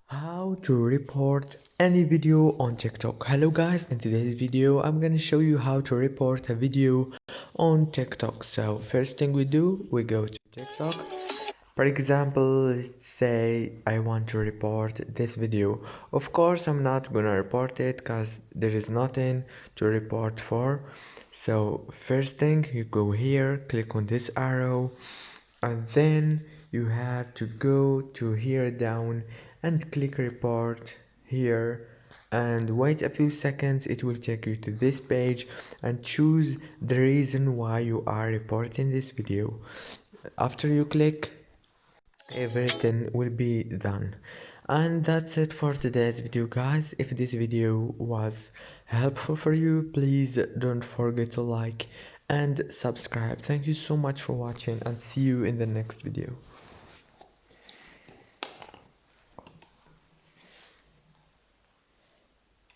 How to report any video on TikTok. Hello guys, in today's video I'm gonna show you how to report a video on TikTok. So first thing we do, we go to TikTok. For example, let's say I want to report this video. Of course I'm not gonna report it because there is nothing to report for. So first thing, you go here, click on this arrow, and then you have to go to here down and click report here and wait a few seconds. It will take you to this page and choose the reason why you are reporting this video. After you click, everything will be done. And that's it for today's video guys. If this video was helpful for you, please don't forget to like and subscribe. Thank you so much for watching and see you in the next video.